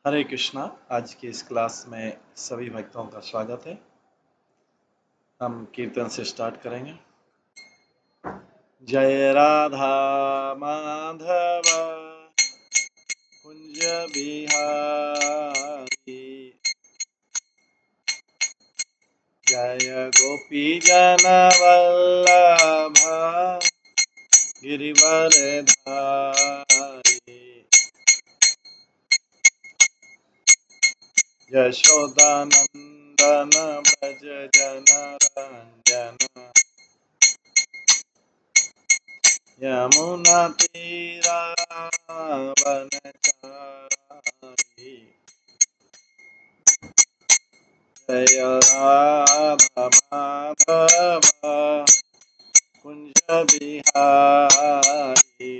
हरे कृष्णा। आज की इस क्लास में सभी भक्तों का स्वागत है। हम कीर्तन से स्टार्ट करेंगे। जय राधा माधव कुंज बिहारी, जय गोपी जन वल्लभ गिरिवरधारी, यशोदानंदन ब्रज जनरंजन, यमुना तीरावनचारी, जय राधा माधव कुंज बिहारी।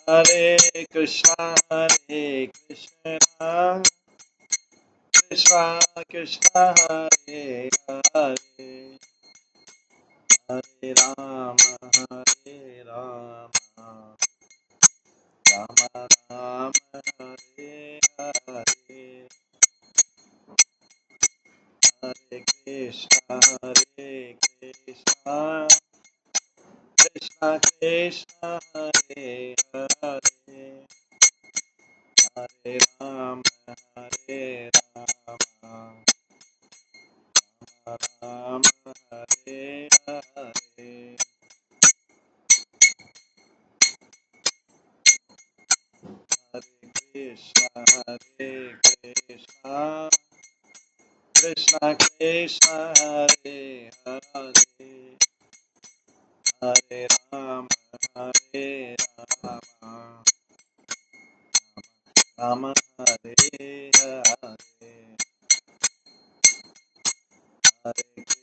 हरे कृष्णा कृष्णा कृष्णा हरे हरे, हरे राम राम राम हरे हरे, हरे कृष्णा कृष्णा कृष्णा हरे हरे, हरे राम राम हरे हरे। हरे कृष्णा कृष्णा कृष्णा हरे हरे, हरे राम राम हरे हरे, हरे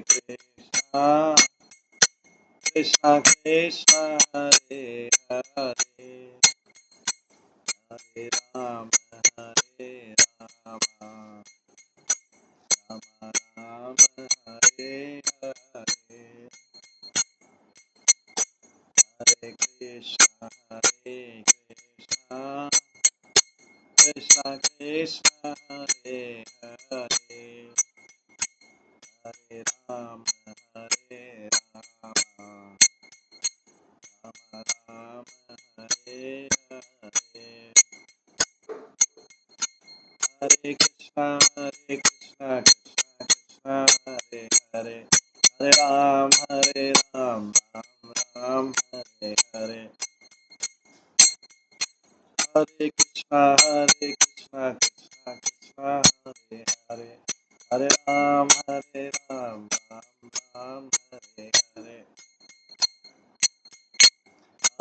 कृष्णा कृष्णा कृष्णा हरे हरे, हरे राम राम राम हरे हरे, हरे कृष्णा कृष्णा कृष्णा हरे हरे, हरे राम राम राम हरे हरे, हरे कृष्णा कृष्णा कृष्णा हरे हरे, हरे राम राम राम हरे हरे, हरे कृष्णा कृष्णा कृष्णा हरे हरे, हरे राम राम राम हरे हरे,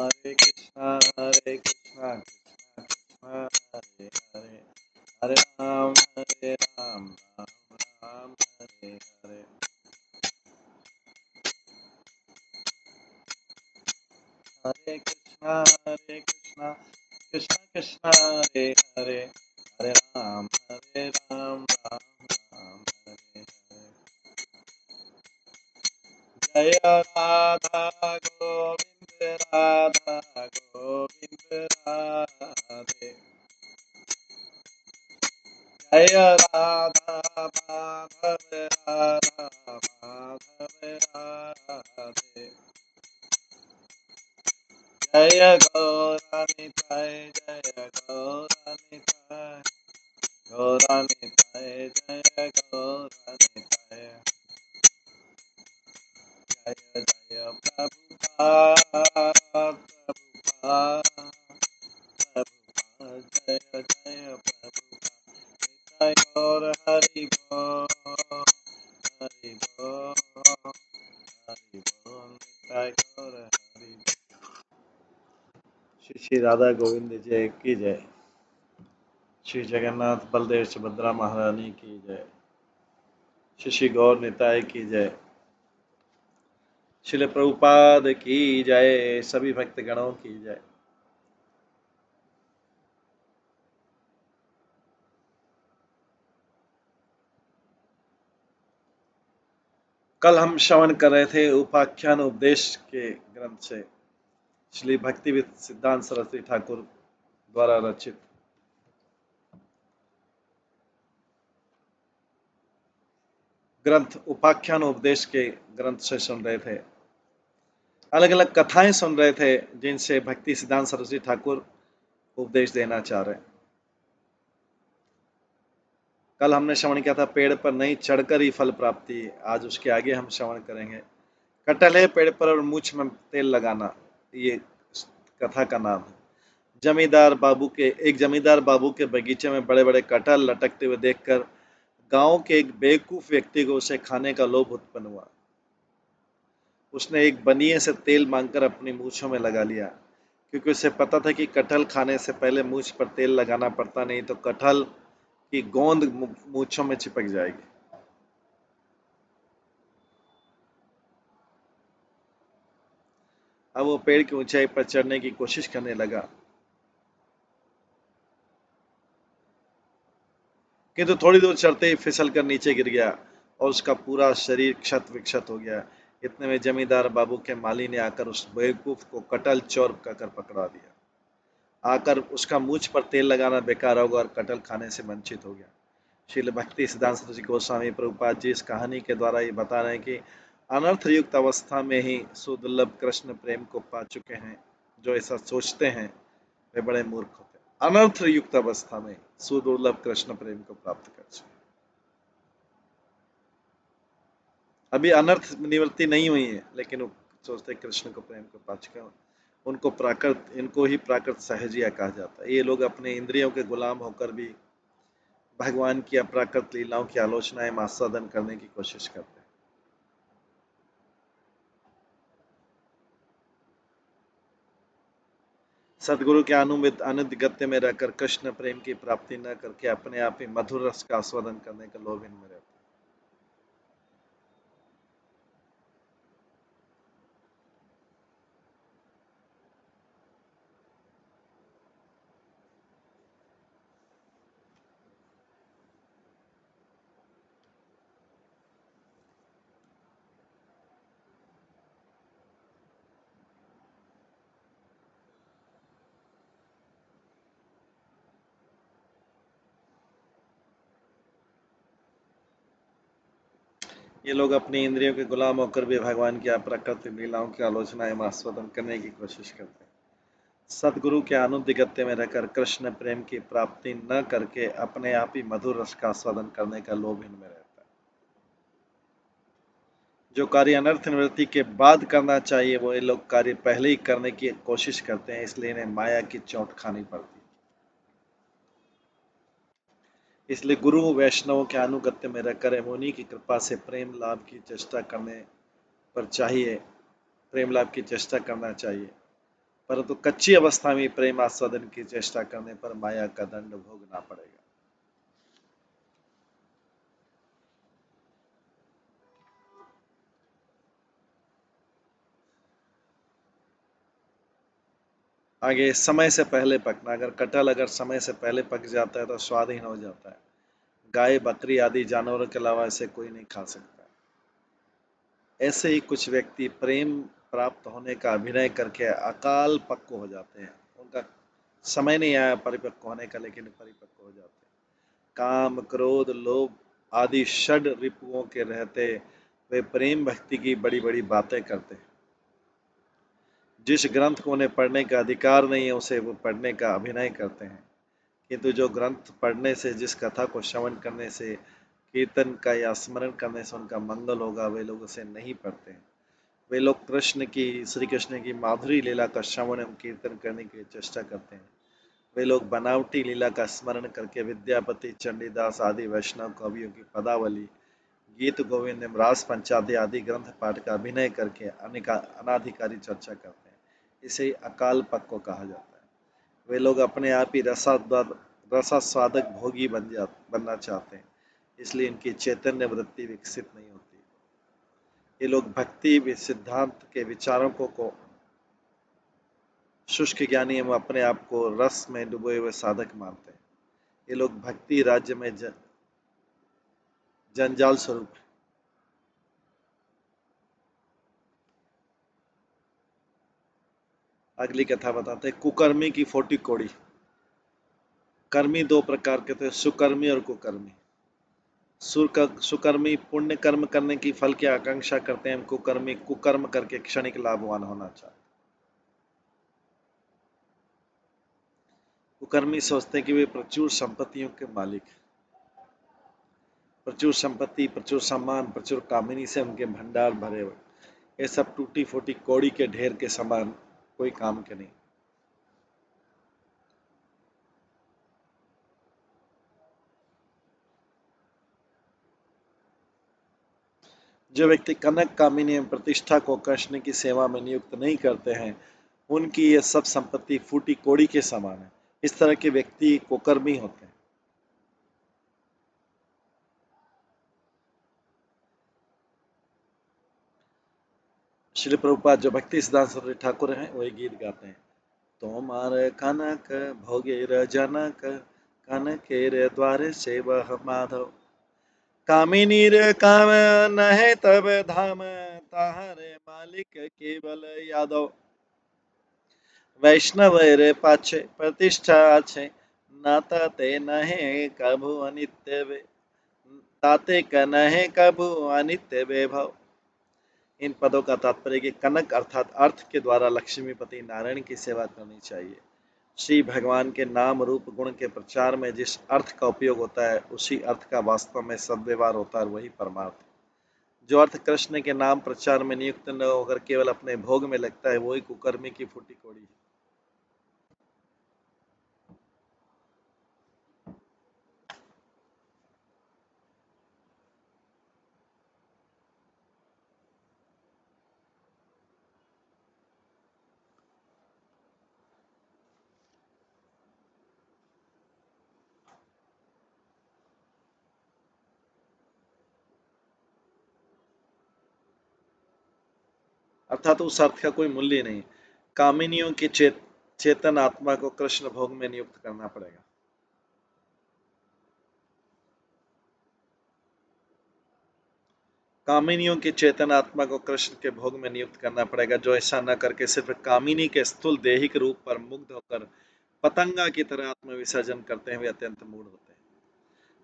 हरे कृष्णा कृष्णा कृष्णा हरे हरे, हरे राम राम राम हरे हरे, हरे कृष्णा कृष्णा कृष्णा हरे हरे, हरे राम राम राम हरे हरे, जय राधा गोविंद राधा गोविंद राधे, जय राधा माधव राधा माधव राधे, जय गौरानिताय जय गौरानिताय, गौरानिताय जय गौरानिताय, जय जय प्रभुपाद प्रभुपाद प्रभुपाद, जय जय प्रभुपाद, निताय गौर हरि बोल, हरि बोल, हरि बोल, निताय गौर हरि बोल। श्री श्री राधा गोविंद जय की जय, श्री जगन्नाथ बलदेव सुभद्रा महारानी की जय, श्री श्री गौर निताय की जय, श्रील प्रभुपाद की जय, सभी भक्त गणों की जय। कल हम श्रवण कर रहे थे उपाख्यान उपदेश के ग्रंथ से श्री भक्ति सिद्धांत सरस्वती ठाकुर द्वारा रचित ग्रंथ उपाख्यान उपदेश के ग्रंथ से सुन रहे थे। अलग अलग कथाएं सुन रहे थे जिनसे भक्ति सिद्धांत सरस्वती ठाकुर उपदेश देना चाह रहे हैं। कल हमने श्रवण किया था पेड़ पर नहीं चढ़कर ही फल प्राप्ति। आज उसके आगे हम श्रवण करेंगे कटहल है पेड़ पर और मूछ में तेल लगाना, ये कथा का नाम है। एक जमींदार बाबू के बगीचे में बड़े बड़े कटहल लटकते हुए देखकर गांव के एक बेवकूफ व्यक्ति को उसे खाने का लोभ उत्पन्न हुआ। उसने एक बनिए से तेल मांगकर अपनी मूछों में लगा लिया, क्योंकि उसे पता था कि कटहल खाने से पहले मूछ पर तेल लगाना पड़ता, नहीं तो कटहल की गोंद मूछों में चिपक जाएगी। अब वो पेड़ की ऊंचाई पर चढ़ने की कोशिश करने लगा, किंतु थोड़ी दूर चढ़ते ही फिसल कर नीचे गिर गया और उसका पूरा शरीर क्षत विक्षत हो गया। इतने में जमींदार बाबू के माली ने आकर उस बेवकूफ को कटहल चोर कहकर पकड़ा दिया। आकर उसका मूछ पर तेल लगाना बेकार होगा और कटहल खाने से वंचित हो गया। श्रील भक्ति सिद्धांत सरस्वती गोस्वामी प्रभुपाद जी इस कहानी के द्वारा ये बता रहे हैं कि अनर्थ युक्त अवस्था में ही सुदुर्लभ कृष्ण प्रेम को पा चुके हैं जो ऐसा सोचते हैं वे बड़े मूर्ख होते हैं। अनर्थ युक्त अवस्था में सुदुर्लभ कृष्ण प्रेम को प्राप्त कर चुके, अभी अनर्थ निवृत्ति नहीं हुई है लेकिन वो सोचते कृष्ण को प्रेम को पा चुके हैं। इनको ही प्राकृत सहजिया कहा जाता है। ये लोग अपने इंद्रियों के गुलाम होकर भी भगवान की अप्राकृत लीलाओं की आलोचना एवं आस्वादन करने की कोशिश करते हैं। सदगुरु के अनुगत्य में रहकर कृष्ण प्रेम की प्राप्ति न करके अपने आप ही मधुर रस का आस्वादन करने का लोभ इनमें रहता है। ये लोग अपनी इंद्रियों के गुलाम होकर भी भगवान की अप्राकृतिक लीलाओं की आलोचना एवं आस्वादन करने की कोशिश करते हैं। सदगुरु के अनुदिगत्य में रहकर कृष्ण प्रेम की प्राप्ति न करके अपने आप ही मधुर रस का आस्वादन करने का लोभ इनमें रहता है। जो कार्य अनर्थ निवृत्ति के बाद करना चाहिए वो ये लोग कार्य पहले ही करने की कोशिश करते हैं, इसलिए इन्हें माया की चोट खानी पड़ती है। इसलिए गुरु वैष्णवों के अनुगत्य में रहकर मुनि की कृपा से प्रेम लाभ की चेष्टा करने पर चाहिए, प्रेम लाभ की चेष्टा करना चाहिए, परंतु कच्ची अवस्था में प्रेम आस्वादन की चेष्टा करने पर माया का दंड भोगना पड़ेगा। आगे समय से पहले पकना, अगर समय से पहले पक जाता है तो स्वादहीन हो जाता है। गाय बकरी आदि जानवरों के अलावा इसे कोई नहीं खा सकता। ऐसे ही कुछ व्यक्ति प्रेम प्राप्त होने का अभिनय करके अकाल पक्व हो जाते हैं। उनका समय नहीं आया परिपक्व होने का, लेकिन परिपक्व हो जाते हैं। काम क्रोध लोभ आदि षड रिपुओं के रहते वे प्रेम भक्ति की बड़ी बड़ी बातें करते हैं। जिस ग्रंथ को उन्हें पढ़ने का अधिकार नहीं है उसे वो पढ़ने का अभिनय करते हैं, किंतु जो ग्रंथ पढ़ने से, जिस कथा को श्रवण करने से, कीर्तन का या स्मरण करने से उनका मंगल होगा, वे लोग उसे नहीं पढ़ते हैं। वे लोग श्री कृष्ण की माधुरी लीला का श्रवण एवं कीर्तन करने की चेष्टा करते हैं। वे लोग बनावटी लीला का स्मरण करके विद्यापति चंडीदास आदि वैष्णव कवियों की पदावली, गीत गोविंद रास पंचादि आदि ग्रंथ पाठ का अभिनय करके अनाधिकारी चर्चा करते हैं। इसे अकाल पक्व कहा जाता है। वे लोग अपने आप ही रसास्वादक भोगी बनना चाहते हैं, इसलिए इनकी चैतन्य वृत्ति विकसित नहीं होती। ये लोग भक्ति सिद्धांत के विचारों को शुष्क ज्ञानी एवं अपने आप को रस में डुबोए हुए साधक मानते हैं। ये लोग भक्ति राज्य में जंजाल स्वरूप है। अगली कथा बताते हैं, कुकर्मी की 40 कौड़ी। कर्मी दो प्रकार के थे, सुकर्मी और कुकर्मी। सुकर्मी पुण्य कर्म करने की फल की आकांक्षा करते हैं, कुकर्मी कुकर्म करके क्षणिक लाभवान होना चाहते हैं। कुकर्मी सोचते हैं कि वे प्रचुर संपत्तियों के मालिक हैं, प्रचुर संपत्ति, प्रचुर सम्मान, प्रचुर कामिनी से उनके भंडार भरे हुए। ये सब टूटी फूटी कौड़ी के ढेर के समान, कोई काम के नहीं। जो व्यक्ति कनक कामिनी एवं प्रतिष्ठा को कृष्ण की सेवा में नियुक्त नहीं करते हैं, उनकी ये सब संपत्ति फूटी कौड़ी के समान है। इस तरह के व्यक्ति कुकर्मी होते हैं। श्री प्रभुपाद जो भक्ति सिद्धांत सरस्वती ठाकुर हैं, वही गीत गाते हैं। तोमार कनक भोगेर जनक, कनकेर द्वारे सेवह माधव। कामिनीर काम नहे तब धाम, ताहरे मालिक केवल यादव। वैष्णव रे पाछे प्रतिष्ठा छे, नाता ते नहे कभु अनित्य वे, ताते क नहे कभु अनित्य वैभव। इन पदों का तात्पर्य कि कनक अर्थात अर्थ के द्वारा लक्ष्मीपति नारायण की सेवा करनी चाहिए। श्री भगवान के नाम रूप गुण के प्रचार में जिस अर्थ का उपयोग होता है, उसी अर्थ का वास्तव में सद्व्यवहार होता है, वही परमार्थ है। जो अर्थ कृष्ण के नाम प्रचार में नियुक्त न होकर केवल अपने भोग में लगता है, वही कुकर्मी की फूटी कौड़ी है। अर्थात उस अर्थ का कोई मूल्य नहीं। कामिनियों की चेतन आत्मा को कृष्ण भोग में नियुक्त करना पड़ेगा। कामिनियों की चेतन आत्मा को कृष्ण के भोग में नियुक्त करना पड़ेगा, जो ऐसा न करके सिर्फ कामिनी के स्थूल देहिक रूप पर मुग्ध होकर पतंगा की तरह आत्म विसर्जन करते हैं, वे अत्यंत मूढ़ होते हैं।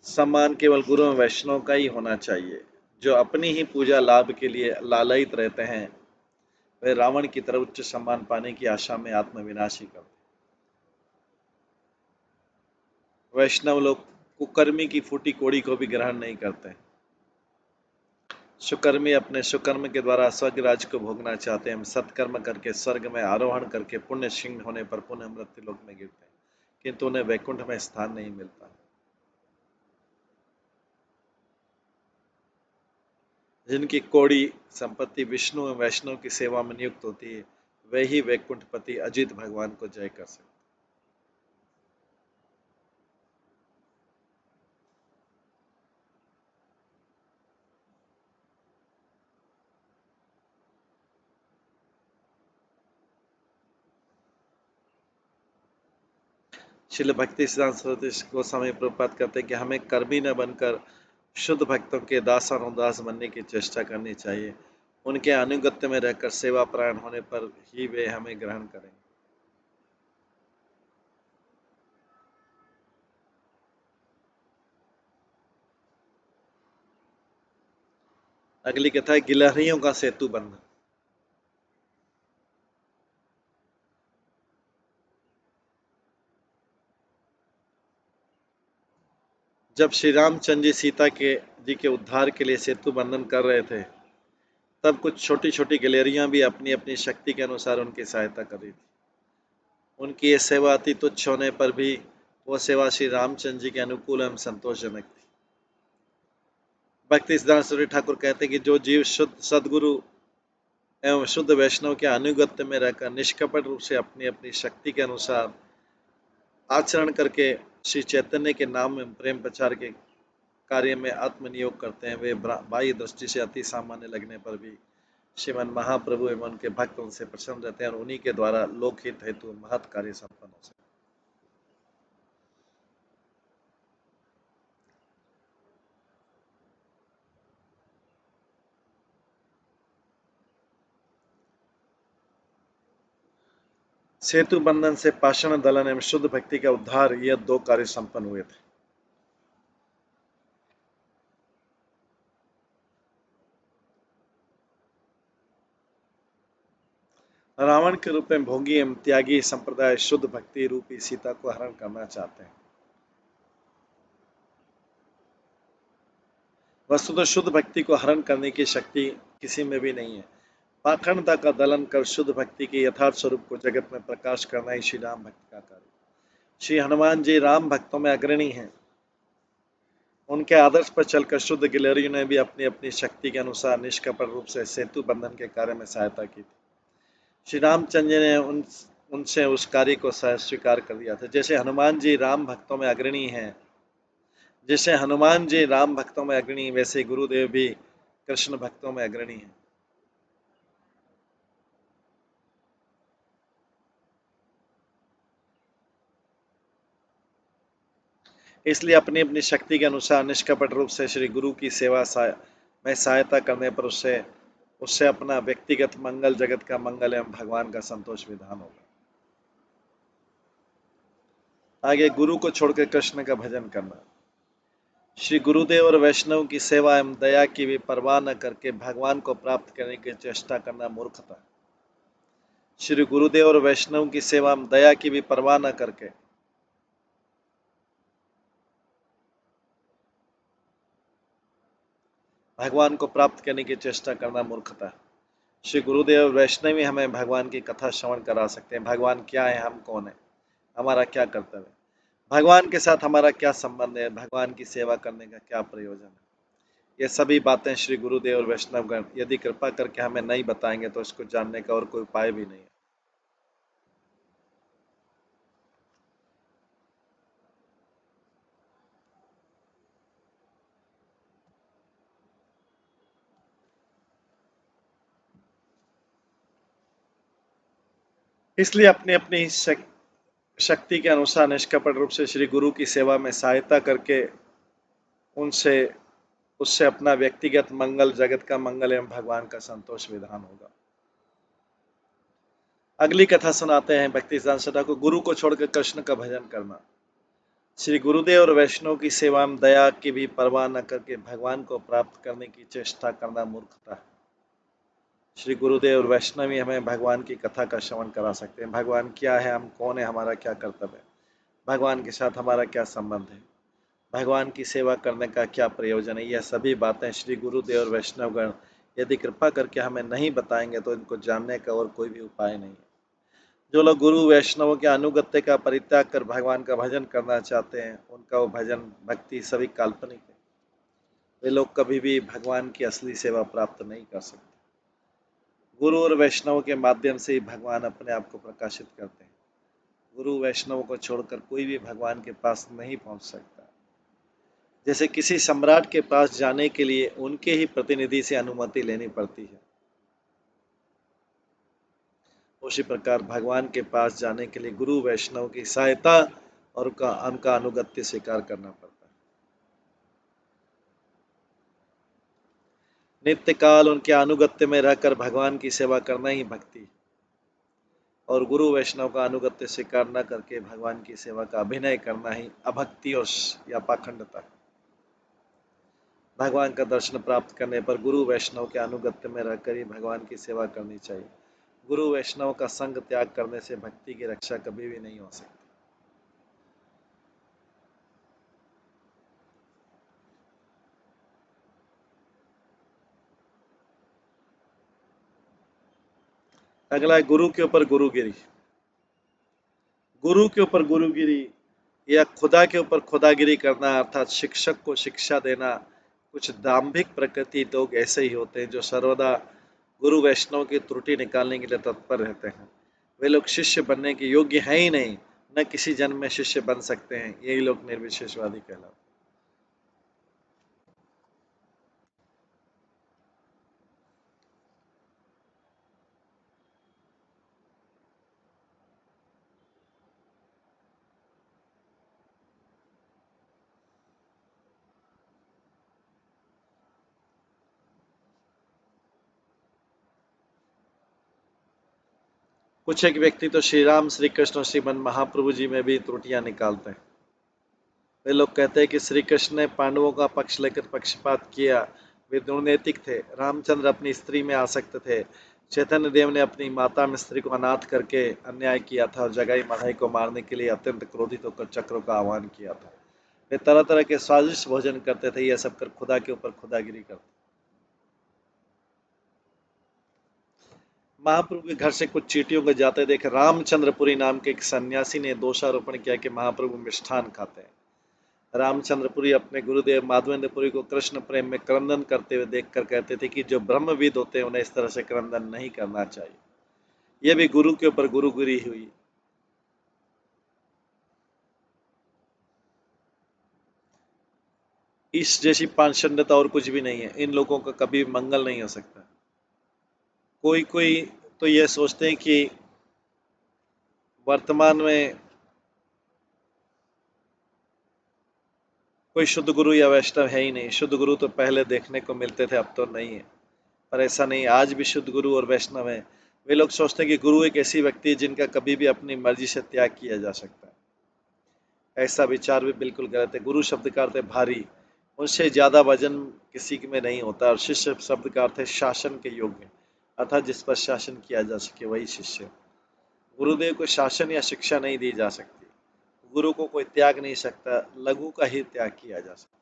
सम्मान केवल गुरु एवं वैष्णव का ही होना चाहिए। जो अपनी ही पूजा लाभ के लिए लालयित रहते हैं, वे रावण की तरह उच्च सम्मान पाने की आशा में आत्म विनाश ही करते हैं। वैष्णव लोग कुकर्मी की फूटी कोड़ी को भी ग्रहण नहीं करते। सुकर्मी अपने सुकर्म के द्वारा स्वर्ग राज को भोगना चाहते हैं, सत्कर्म करके स्वर्ग में आरोहण करके पुण्य क्षीण होने पर पुनः मृत्यु लोक में गिरते हैं, किंतु उन्हें वैकुंठ में स्थान नहीं मिलता। जिनकी कौड़ी संपत्ति विष्णु एवं वैष्णव की सेवा में नियुक्त होती है, वे ही वैकुंठपति अजित भगवान को जय कर सकते। श्रील भक्ति सिद्धांत सरस्वती गोस्वामी प्रभुपाद कहते हैं कि हमें कर्मी न बनकर शुद्ध भक्तों के दासानुदास बनने की चेष्टा करनी चाहिए। उनके अनुगत्य में रहकर सेवा परायण होने पर ही वे हमें ग्रहण करेंगे। अगली कथा है गिलहरियों का सेतु बंधन। जब श्री रामचंद्र जी सीता के जी के उद्धार के लिए सेतु बंधन कर रहे थे, तब कुछ छोटी छोटी गिलहरियां भी अपनी अपनी शक्ति के अनुसार उनकी सहायता कर रही थी। उनकी ये सेवा अति तुच्छ होने पर भी वो सेवा श्री रामचंद्र जी के अनुकूल एवं संतोषजनक थी। भक्ति सिद्धांत सूर्य ठाकुर कहते हैं कि जो जीव शुद्ध सदगुरु एवं शुद्ध वैष्णव के अनुगत्य में रहकर निष्कपट रूप से अपनी अपनी शक्ति के अनुसार आचरण करके श्री चैतन्य के नाम में प्रेम प्रचार के कार्य में आत्मनियोग करते हैं, वे बाह्य दृष्टि से अति सामान्य लगने पर भी श्रीमन महाप्रभु एवं उनके भक्त उनसे प्रसन्न रहते हैं और उन्हीं के द्वारा लोकहित हेतु महत् कार्य संपन्न हो सकते हैं। सेतु बंधन से पाषाण दलन एवं शुद्ध भक्ति का उद्धार, यह 2 कार्य संपन्न हुए थे। रावण के रूप में भोगी एवं त्यागी संप्रदाय शुद्ध भक्ति रूपी सीता को हरण करना चाहते हैं। वस्तुतः शुद्ध भक्ति को हरण करने की शक्ति किसी में भी नहीं है। पाखंडता का दलन कर शुद्ध भक्ति के यथार्थ स्वरूप को जगत में प्रकाश करना ही श्री राम भक्त का कार्य। श्री हनुमान जी राम भक्तों में अग्रणी हैं। उनके आदर्श पर चलकर शुद्ध गिलहरियों ने भी अपनी अपनी शक्ति के अनुसार निष्कपट रूप से सेतु बंधन के कार्य में सहायता की थी। श्री रामचंद्र जी ने उनसे उस कार्य को स्वीकार कर दिया था। जैसे हनुमान जी राम भक्तों में अग्रणी, वैसे गुरुदेव भी कृष्ण भक्तों में अग्रणी हैं। इसलिए अपनी अपनी शक्ति के अनुसार निष्कपट रूप से श्री गुरु की सेवा में सहायता करने पर उससे अपना व्यक्तिगत मंगल, जगत का मंगल एवं भगवान का संतोष विधान होगा। आगे गुरु को छोड़कर कृष्ण का भजन करना। श्री गुरुदेव और वैष्णव की सेवा एवं दया की भी परवाह न करके भगवान को प्राप्त करने की चेष्टा करना मूर्खता। श्री गुरुदेव और वैष्णव की सेवा एवं दया की भी परवाह न करके भगवान को प्राप्त करने की चेष्टा करना मूर्खता। श्री गुरुदेव और वैष्णव ही हमें भगवान की कथा श्रवण करा सकते हैं। भगवान क्या है, हम कौन है, हमारा क्या कर्तव्य है, भगवान के साथ हमारा क्या संबंध है, भगवान की सेवा करने का क्या प्रयोजन है, ये सभी बातें श्री गुरुदेव और वैष्णवगण यदि कृपा करके हमें नहीं बताएंगे तो इसको जानने का और कोई उपाय भी नहीं है। इसलिए अपनी अपनी शक्ति के अनुसार निष्कपट रूप से श्री गुरु की सेवा में सहायता करके उनसे उससे अपना व्यक्तिगत मंगल, जगत का मंगल एवं भगवान का संतोष विधान होगा। अगली कथा सुनाते हैं भक्ति सांसदा को, गुरु को छोड़कर कृष्ण का भजन करना। श्री गुरुदेव और वैष्णव की सेवा में दया की भी परवाह न करके भगवान को प्राप्त करने की चेष्टा करना मूर्खता है। श्री गुरुदेव और वैष्णव ही हमें भगवान की कथा का श्रवण करा सकते हैं। भगवान क्या है, हम कौन है, हमारा क्या कर्तव्य है, भगवान के साथ हमारा क्या संबंध है, भगवान की सेवा करने का क्या प्रयोजन है, यह सभी बातें श्री गुरुदेव और वैष्णवगण यदि कृपा करके हमें नहीं बताएंगे तो इनको जानने का और कोई भी उपाय नहीं है। जो लोग गुरु वैष्णवों के अनुगत्य का परित्याग कर भगवान का भजन करना चाहते हैं, उनका वो भजन भक्ति सभी काल्पनिक है। वे लोग कभी भी भगवान की असली सेवा प्राप्त नहीं कर सकते। गुरु और वैष्णव के माध्यम से ही भगवान अपने आप को प्रकाशित करते हैं। गुरु वैष्णव को छोड़कर कोई भी भगवान के पास नहीं पहुंच सकता। जैसे किसी सम्राट के पास जाने के लिए उनके ही प्रतिनिधि से अनुमति लेनी पड़ती है, उसी प्रकार भगवान के पास जाने के लिए गुरु वैष्णव की सहायता और उनका अनुगत्य स्वीकार करना पड़ता है। नित्य काल उनके अनुगत्य में रहकर भगवान की सेवा करना ही भक्ति है, और गुरु वैष्णव का अनुगत्य स्वीकार न करके भगवान की सेवा का अभिनय करना ही अभक्ति और या पाखंडता है। भगवान का दर्शन प्राप्त करने पर गुरु वैष्णव के अनुगत्य में रहकर ही भगवान की सेवा करनी चाहिए। गुरु वैष्णव का संग त्याग करने से भक्ति की रक्षा कभी भी नहीं हो सकती। अगला है गुरु के ऊपर गुरुगिरी। गुरु के ऊपर गुरुगिरी या खुदा के ऊपर खुदागिरी करना, अर्थात शिक्षक को शिक्षा देना। कुछ दाम्भिक प्रकृति लोग ऐसे ही होते हैं जो सर्वदा गुरु वैष्णव की त्रुटि निकालने के लिए तत्पर रहते हैं। वे लोग शिष्य बनने के योग्य हैं ही नहीं, न किसी जन्म में शिष्य बन सकते हैं। यही लोग निर्विशेषवादी कहलाते हैं। कुछ एक व्यक्ति तो श्री राम, श्री कृष्ण और श्रीमन महाप्रभु जी में भी त्रुटियां निकालते हैं। वे लोग कहते हैं कि श्री कृष्ण ने पांडवों का पक्ष लेकर पक्षपात किया, वे दुर्नैतिक थे। रामचंद्र अपनी स्त्री में आसक्त थे। चैतन्य देव ने अपनी माता में स्त्री को अनाथ करके अन्याय किया था और जगाई माधाई को मारने के लिए अत्यंत क्रोधित होकर चक्रों का आह्वान किया था। वे तरह तरह के स्वादिष्ट भोजन करते थे, यह सब कर खुदा के ऊपर खुदागिरी करते। महाप्रभु के घर से कुछ चींटियों को जाते देख रामचंद्रपुरी नाम के एक सन्यासी ने दोषारोपण किया कि महाप्रभु मिष्ठान खाते हैं। रामचंद्रपुरी अपने गुरुदेव माधवेंद्रपुरी को कृष्ण प्रेम में क्रंदन करते हुए देखकर कहते थे कि जो ब्रह्मविद होते हैं उन्हें इस तरह से क्रंदन नहीं करना चाहिए। यह भी गुरु के ऊपर गुरुगिरी हुई। इस जैसी पाषंडता और कुछ भी नहीं है। इन लोगों का कभी मंगल नहीं हो सकता। कोई कोई तो यह सोचते हैं कि वर्तमान में कोई शुद्ध गुरु या वैष्णव है ही नहीं। शुद्ध गुरु तो पहले देखने को मिलते थे, अब तो नहीं है। पर ऐसा नहीं, आज भी शुद्ध गुरु और वैष्णव है। वे लोग सोचते हैं कि गुरु एक ऐसी व्यक्ति है जिनका कभी भी अपनी मर्जी से त्याग किया जा सकता है। ऐसा विचार भी बिल्कुल गलत है। गुरु शब्द का अर्थ है भारी, उनसे ज्यादा वजन किसी में नहीं होता। और शिष्य शब्द का अर्थ है शासन के योग्य, अर्थात जिस पर शासन किया जा सके वही शिष्य। गुरुदेव को शासन या शिक्षा नहीं दी जा सकती। गुरु को कोई त्याग नहीं सकता, लघु का ही त्याग किया जा सकता।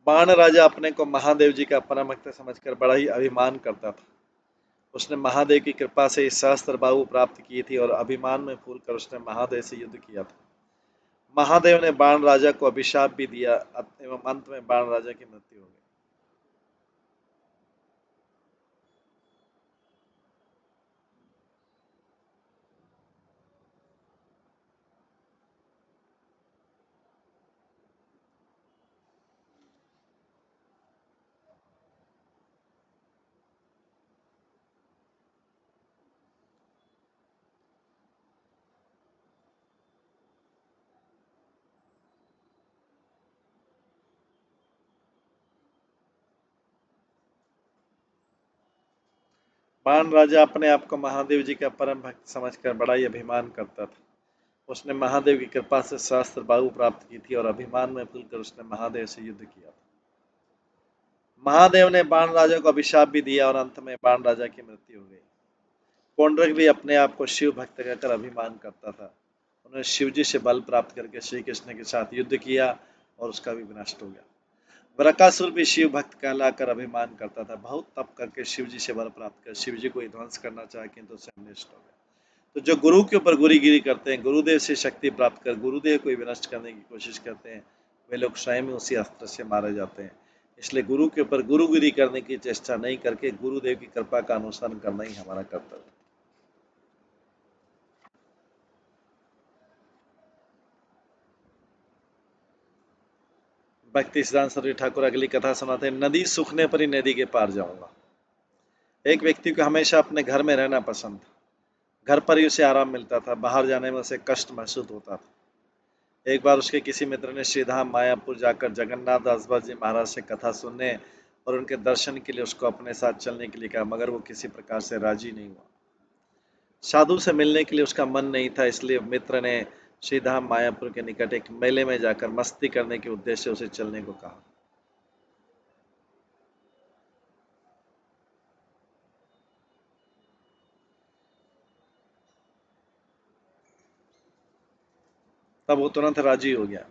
बाण राजा अपने को महादेव जी का परम भक्त समझकर बड़ा ही अभिमान करता था। उसने महादेव की कृपा से इस सहस्त्र बाहु प्राप्त की थी और अभिमान में फूलकर उसने महादेव से युद्ध किया था। महादेव ने बाण राजा को अभिशाप भी दिया एवं अंत में बाण राजा की मृत्यु हो गई। बाण राजा अपने आप को महादेव जी का परम भक्त समझकर बड़ा ही अभिमान करता था। उसने महादेव की कृपा से सहस्त्र बाहु प्राप्त की थी और अभिमान में फूलकर उसने महादेव से युद्ध किया था। महादेव ने बाण राजा को अभिशाप भी दिया और अंत में बाण राजा की मृत्यु हो गई। पौंड्रक भी अपने आप को शिव भक्त कहकर अभिमान करता था। उन्होंने शिवजी से बल प्राप्त करके श्री कृष्ण के साथ युद्ध किया और उसका भी विनाश हो गया। बरकासुर भी शिव भक्त कहलाकर अभिमान करता था। बहुत तप करके शिवजी से वर प्राप्त कर शिवजी को ध्वंस करना चाहा किंतु उससे नष्ट हो गया। तो जो गुरु के ऊपर गुरीगिरी करते हैं, गुरुदेव से शक्ति प्राप्त कर गुरुदेव को विनष्ट करने की कोशिश करते हैं, वे लोग स्वयं ही उसी अस्त्र से मारे जाते हैं। इसलिए गुरु के ऊपर गुरुगिरी करने की चेष्टा नहीं करके गुरुदेव की कृपा का अनुसरण करना ही हमारा कर्तव्य है। भक्ति सिद्धांत सरस्वती ठाकुर अगली कथा सुनाते हैं। नदी सूखने पर ही नदी के पार जाऊंगा। एक व्यक्ति को हमेशा अपने घर में रहना पसंद था। घर पर ही उसे आराम मिलता था, बाहर जाने में उसे कष्ट महसूस होता था। एक बार उसके किसी मित्र ने श्रीधाम मायापुर जाकर जगन्नाथ दास जी महाराज से कथा सुनने और उनके दर्शन के लिए उसको अपने साथ चलने के लिए कहा, मगर वो किसी प्रकार से राजी नहीं हुआ। साधु से मिलने के लिए उसका मन नहीं था, इसलिए मित्र ने श्रीधाम मायापुर के निकट एक मेले में जाकर मस्ती करने के उद्देश्य से उसे चलने को कहा। तब वो तुरंत राजी हो गया।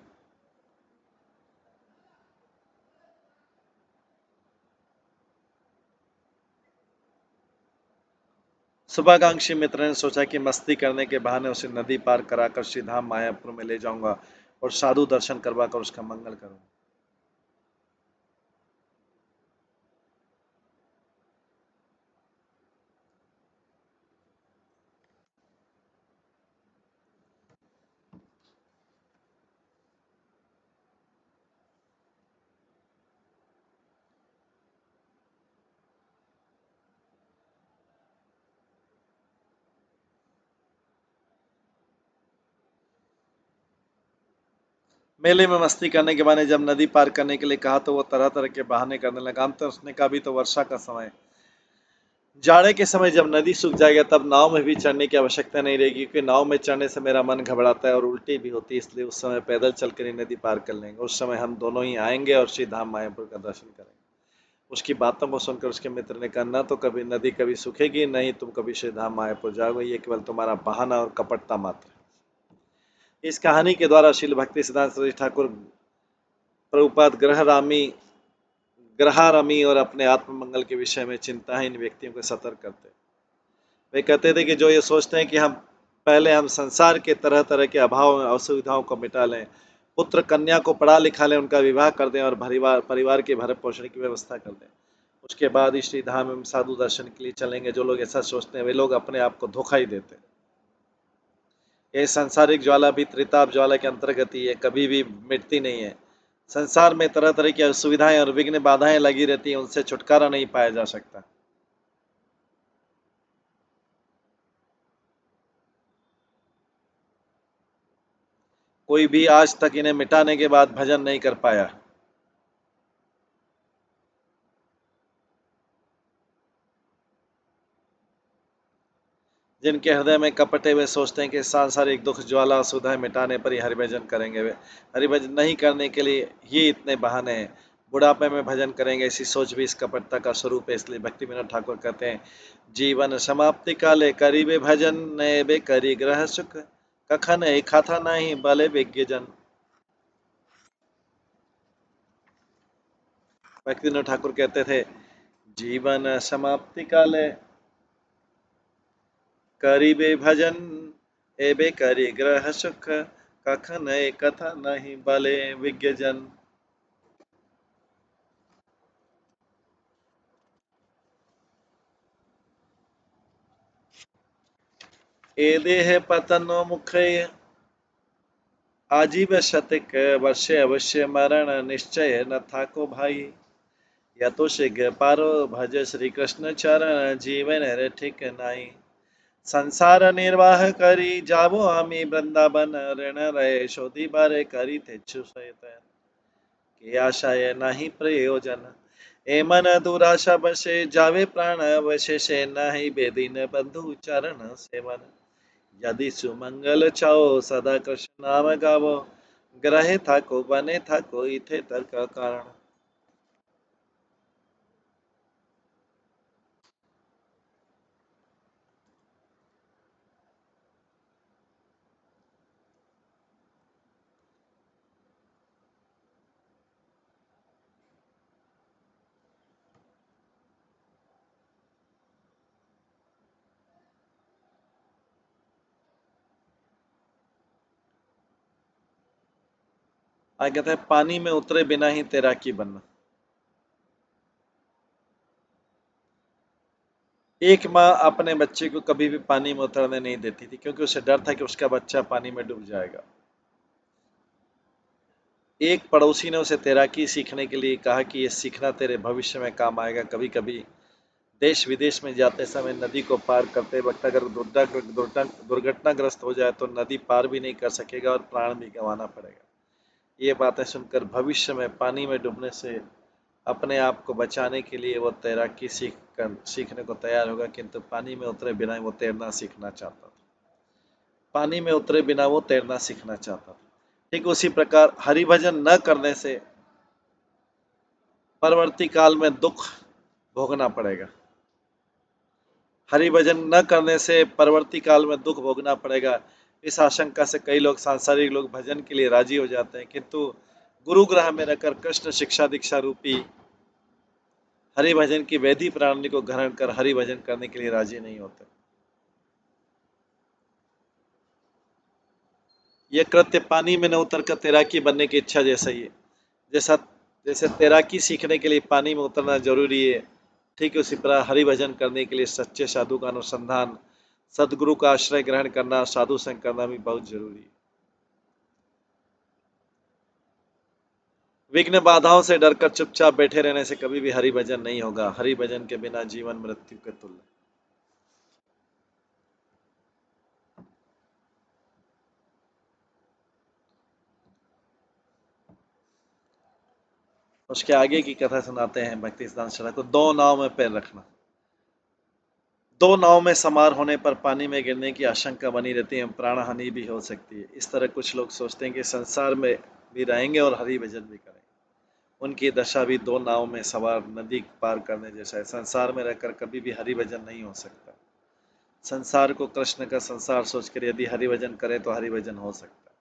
शुभाकांक्षी मित्र ने सोचा कि मस्ती करने के बहाने उसे नदी पार कराकर श्रीधाम मायापुर में ले जाऊंगा और साधु दर्शन करवाकर उसका मंगल करूंगा। मेले में मस्ती करने के बहाने जब नदी पार करने के लिए कहा तो वो तरह तरह के बहाने करने लगा। हम तो उसने कहा अभी तो वर्षा का समय है, जाड़े के समय जब नदी सूख जाएगा तब नाव में भी चढ़ने की आवश्यकता नहीं रहेगी, क्योंकि नाव में चढ़ने से मेरा मन घबराता है और उल्टी भी होती है, इसलिए उस समय पैदल चलकर ही नदी पार कर लेंगे। उस समय हम दोनों ही आएंगे और श्री धाम मायापुर का दर्शन करेंगे। उसकी बातों को सुनकर उसके मित्र ने कहा, न तो कभी नदी कभी सूखेगी, न ही तुम कभी श्री धाम मायापुर जाओगे, ये केवल तुम्हारा बहाना और कपटता मात्र है। इस कहानी के द्वारा श्रील भक्ति सिद्धांत सरस्वती ठाकुर प्रभुपाद ग्रहारमी और अपने आत्म मंगल के विषय में चिंताहीन व्यक्तियों को सतर्क करते। वे कहते थे कि जो ये सोचते हैं कि हम संसार के तरह तरह के अभाव में असुविधाओं को मिटा लें, पुत्र कन्या को पढ़ा लिखा लें, उनका विवाह कर दें और परिवार के भरण पोषण की व्यवस्था कर दें, उसके बाद ही श्री धाम में साधु दर्शन के लिए चलेंगे, जो लोग ऐसा सोचते हैं वे लोग अपने आप को धोखा ही देते हैं। ये सांसारिक ज्वाला भी त्रिताप ज्वाला के अंतर्गत ही है, कभी भी मिटती नहीं है। संसार में तरह तरह की असुविधाएं और विघ्न बाधाएं लगी रहती हैं, उनसे छुटकारा नहीं पाया जा सकता। कोई भी आज तक इन्हें मिटाने के बाद भजन नहीं कर पाया। जिनके हृदय में कपटे वे सोचते हैं कि सांसारिक दुख ज्वाला असुविधाएं मिटाने पर ही हरिभजन करेंगे, वे हरिभजन नहीं करने के लिए ही इतने बहाने हैं। बुढ़ापे में भजन करेंगे, ऐसी सोच भी इस कपटता का स्वरूप है। इसलिए भक्ति विनोद ठाकुर कहते हैं, जीवन समाप्ति काले करीबे भजन ने बे करी ग्रह सुख, कखन एक था नहीं बले विज्ञ जन। भक्ति विनोद ठाकुर कहते थे, जीवन समाप्ति काले करीबे भजन एबे करी ग्रह सुख, कखन कथा नहीं बले विज्ञ जन। ए देह पतनो मुखे आजीव शतक वर्षे अवश्य मरण निश्चय न था को भाई, या तो शीघ्र पारो भज श्री कृष्ण चरण जीवन रे ठीक नाई। संसार निर्वाह करी जाबो आमी वृंदावन, ऋण रहे शोधी बारे करी थे सहित की आशाए नहीं प्रयोजन। ए मन दुराशा बसे जावे प्राण अवशेषे नहीं बेदीन बंधु चरण सेवन। यदि सुमंगल चाओ सदा कृष्ण नाम गावो, ग्रहे था को बने था कोई थे तर्क कारण। आगे कहते हैं, पानी में उतरे बिना ही तैराकी बनना। एक माँ अपने बच्चे को कभी भी पानी में उतरने नहीं देती थी, क्योंकि उसे डर था कि उसका बच्चा पानी में डूब जाएगा। एक पड़ोसी ने उसे तैराकी सीखने के लिए कहा कि ये सीखना तेरे भविष्य में काम आएगा। कभी कभी देश विदेश में जाते समय नदी को पार करते वक्त अगर दुर्घटनाग्रस्त हो जाए तो नदी पार भी नहीं कर सकेगा और प्राण भी गंवाना पड़ेगा। ये बातें सुनकर भविष्य में पानी में डूबने से अपने आप को बचाने के लिए वो तैराकी सीखने को तैयार होगा, किंतु पानी में उतरे बिना वो तैरना सीखना चाहता था। पानी में उतरे बिना वो तैरना सीखना चाहता था। ठीक उसी प्रकार हरिभजन न करने से परवर्ती काल में दुख भोगना पड़ेगा। हरिभजन न करने से परवर्ती काल में दुख भोगना पड़ेगा। इस आशंका से कई लोग सांसारिक लोग भजन के लिए राजी हो जाते हैं, किंतु गुरु ग्रह में रहकर कृष्ण शिक्षा दीक्षा रूपी हरिभजन की वैधि प्रणाली को ग्रहण कर हरिभजन करने के लिए राजी नहीं होते। यह कृत्य पानी में न उतरकर तैराकी बनने की इच्छा जैसा ही है। जैसा जैसे तैराकी सीखने के लिए पानी में उतरना जरूरी है, ठीक उसी प्रकार हरिभजन करने के लिए सच्चे साधु का अनुसंधान, सदगुरु का आश्रय ग्रहण करना, साधु संग करना भी बहुत जरूरी है। विघ्न बाधाओं से डरकर चुपचाप बैठे रहने से कभी भी हरिभजन नहीं होगा। हरिभजन के बिना जीवन मृत्यु के तुल्य। उसके आगे की कथा सुनाते हैं भक्ति सिद्धांत सरस्वती को। दो नाव में पैर रखना। दो नाव में सवार होने पर पानी में गिरने की आशंका बनी रहती है, प्राण हानि भी हो सकती है। इस तरह कुछ लोग सोचते हैं कि संसार में भी रहेंगे और हरि भजन भी करेंगे। उनकी दशा भी दो नाव में सवार नदी पार करने जैसा है। संसार में रहकर कभी भी हरि भजन नहीं हो सकता। संसार को कृष्ण का संसार सोचकर यदि हरि भजन करें तो हरि भजन हो सकता है,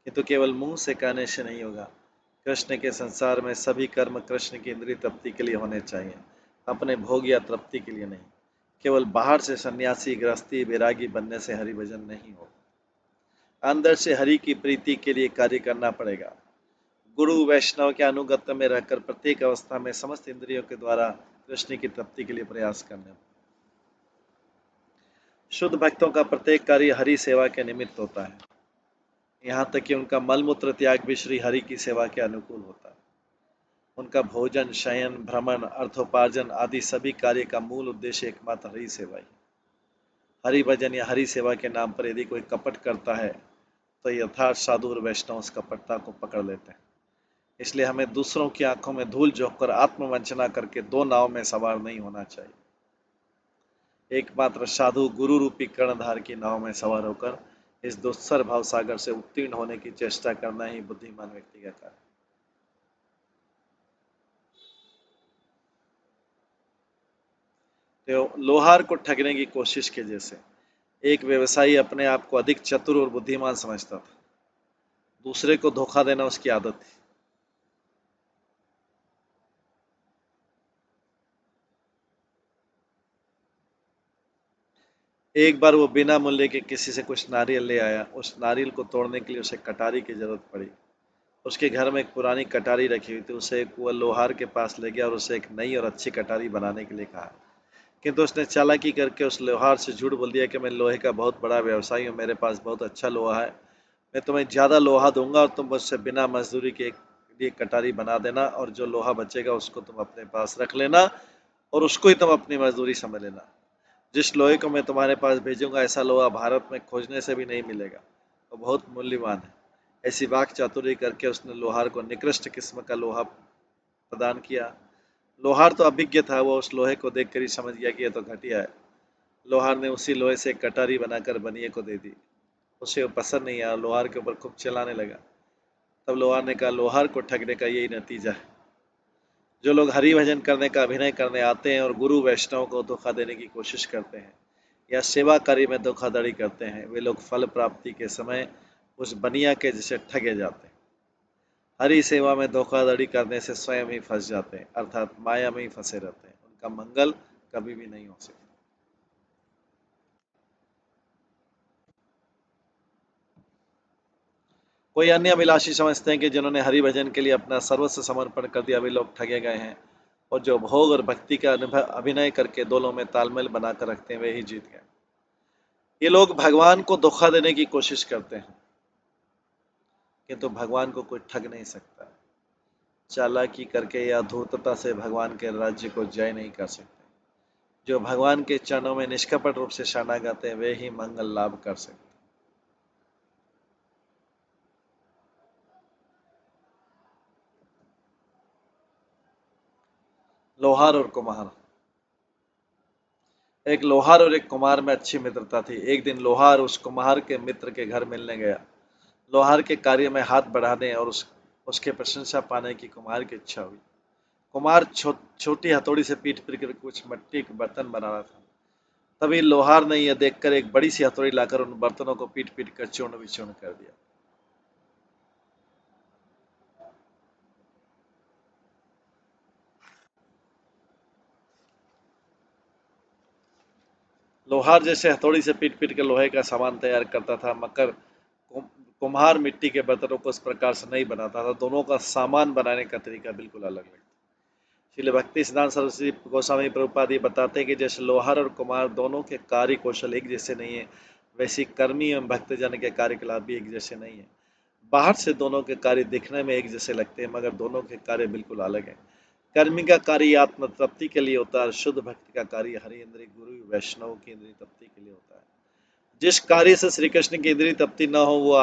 किंतु केवल मुंह से कहने से नहीं होगा। कृष्ण के संसार में सभी कर्म कृष्ण की इंद्रिय तृप्ति के लिए होने चाहिए, अपने भोग या तृप्ति के लिए नहीं। केवल बाहर से सन्यासी गृहस्थी वैरागी बनने से हरि भजन नहीं हो। अंदर से हरि की प्रीति के लिए कार्य करना पड़ेगा। गुरु वैष्णव के अनुगत्य में रहकर प्रत्येक अवस्था में समस्त इंद्रियों के द्वारा कृष्ण की तृप्ति के लिए प्रयास करने। शुद्ध भक्तों का प्रत्येक कार्य हरि सेवा के निमित्त होता है, यहाँ तक कि उनका मलमूत्र त्याग भी श्री हरि की सेवा के अनुकूल होता है। उनका भोजन, शयन, भ्रमण, अर्थोपार्जन आदि सभी कार्य का मूल उद्देश्य एकमात्र हरि सेवा ही। हरि भजन या हरि सेवा के नाम पर यदि कोई कपट करता है तो यथार्थ साधु और वैष्णव उस कपटता को पकड़ लेते हैं। इसलिए हमें दूसरों की आंखों में धूल झोंककर आत्मवंचना करके दो नाव में सवार नहीं होना चाहिए। एकमात्र साधु गुरु रूपी कर्णधार की नाव में सवार होकर इस दुस्सर भाव सागर से उत्तीर्ण होने की चेष्टा करना ही बुद्धिमान व्यक्ति का कार्य। तो लोहार को ठगने की कोशिश के जैसे। एक व्यवसायी अपने आप को अधिक चतुर और बुद्धिमान समझता था, दूसरे को धोखा देना उसकी आदत थी। एक बार वो बिना मूल्य के किसी से कुछ नारियल ले आया। उस नारियल को तोड़ने के लिए उसे कटारी की जरूरत पड़ी। उसके घर में एक पुरानी कटारी रखी हुई थी। उसे वह लोहार के पास ले गया और उसे एक नई और अच्छी कटारी बनाने के लिए कहा, किंतु उसने चालाकी करके उस लोहार से झूठ बोल दिया कि मैं लोहे का बहुत बड़ा व्यवसायी हूँ, मेरे पास बहुत अच्छा लोहा है, मैं तुम्हें ज़्यादा लोहा दूंगा और तुम मुझसे बिना मजदूरी के लिए कटारी बना देना, और जो लोहा बचेगा उसको तुम अपने पास रख लेना और उसको ही तुम अपनी मजदूरी समझ लेना। जिस लोहे को मैं तुम्हारे पास भेजूंगा ऐसा लोहा भारत में खोजने से भी नहीं मिलेगा, वो बहुत मूल्यवान है। ऐसी वाक चातुरी करके उसने लोहार को निकृष्ट किस्म का लोहा प्रदान किया। लोहार तो अभिज्ञ था, वो उस लोहे को देखकर ही समझ गया कि यह तो घटिया है। लोहार ने उसी लोहे से एक कटारी बनाकर बनिए को दे दी। उसे वो पसंद नहीं आया, लोहार के ऊपर खूब चिल्लाने लगा। तब लोहार ने कहा, लोहार को ठगने का यही नतीजा है। जो लोग हरि भजन करने का अभिनय करने आते हैं और गुरु वैष्णव को धोखा देने की कोशिश करते हैं या सेवा कार्य में धोखाधड़ी करते हैं, वे लोग फल प्राप्ति के समय उस बनिया के जैसे ठगे जाते हैं। हरि सेवा में धोखाधड़ी करने से स्वयं ही फंस जाते हैं, अर्थात माया में ही फंसे रहते हैं। उनका मंगल कभी भी नहीं हो सकता। कोई अन्य अभिलाषी समझते हैं कि जिन्होंने हरि भजन के लिए अपना सर्वस्व समर्पण कर दिया वे लोग ठगे गए हैं, और जो भोग और भक्ति का अभिनय करके दोनों में तालमेल बनाकर रखते हैं वे ही जीत गए। ये लोग भगवान को धोखा देने की कोशिश करते हैं, किंतु भगवान को कोई ठग नहीं सकता। चालाकी करके या धूर्तता से भगवान के राज्य को जय नहीं कर सकते। जो भगवान के चरणों में निष्कपट रूप से शरणागत हैं वे ही मंगल लाभ कर सकते। लोहार और कुम्हार। एक लोहार और एक कुम्हार में अच्छी मित्रता थी। एक दिन लोहार उस कुम्हार के मित्र के घर मिलने गया। लोहार के कार्य में हाथ बढ़ाने और उसके प्रशंसा पाने की कुम्हार की इच्छा हुई। कुम्हार छोटी हथौड़ी से पीट पीट कर कुछ मिट्टी के बर्तन बना रहा था। तभी लोहार ने यह देखकर एक बड़ी सी हथौड़ी लाकर उन बर्तनों को पीट पीट कर चूर्ण विचूर्ण कर दिया। लोहार जैसे हथौड़ी से पीट पीट कर लोहे का सामान तैयार करता था, मगर कुम्हार मिट्टी के बर्तनों को इस प्रकार से नहीं बनाता था। दोनों का सामान बनाने का तरीका बिल्कुल अलग है। इसलिए भक्ति सिद्धांत सरस्वती गोस्वामी प्रभुपाद ये बताते हैं कि जैसे लोहार और कुम्हार दोनों के कार्य कौशल एक जैसे नहीं है, वैसे कर्मी एवं भक्तजन के कार्यकलाप भी एक जैसे नहीं है। बाहर से दोनों के कार्य दिखने में एक जैसे लगते हैं, मगर दोनों के कार्य बिल्कुल अलग हैं। कर्मी का कार्य आत्म तृप्ति के लिए होता है, शुद्ध भक्ति का कार्य हरि इंद्रिय गुरु वैष्णव की इंद्रिय तृप्ति के लिए होता है। जिस कार्य से श्री कृष्ण की इंद्रिय तृप्ति न हो वो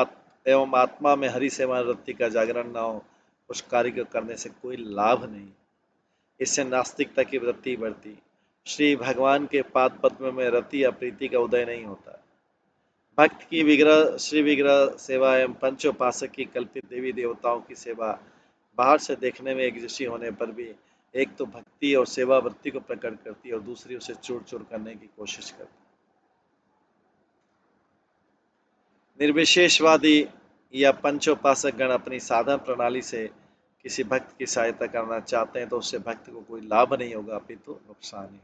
एवं आत्मा में हरि सेवा वृत्ति का जागरण न हो, उस कार्य को करने से कोई लाभ नहीं। इससे नास्तिकता की वृत्ति बढ़ती। श्री भगवान के पाद पद्म में रति या प्रीति का उदय नहीं होता। भक्त की विग्रह श्री विग्रह सेवा एवं पंचोपासक की कल्पित देवी देवताओं की सेवा बाहर से देखने में एक जैसी होने पर भी एक तो भक्ति और सेवा वृत्ति को प्रकट करती है और दूसरी उसे चूर चूर करने की कोशिश करती है। निर्विशेषवादी या पंचोपासक गण अपनी साधन प्रणाली से किसी भक्त की सहायता करना चाहते हैं तो उससे भक्त को कोई लाभ नहीं होगा अपितु नुकसान ही।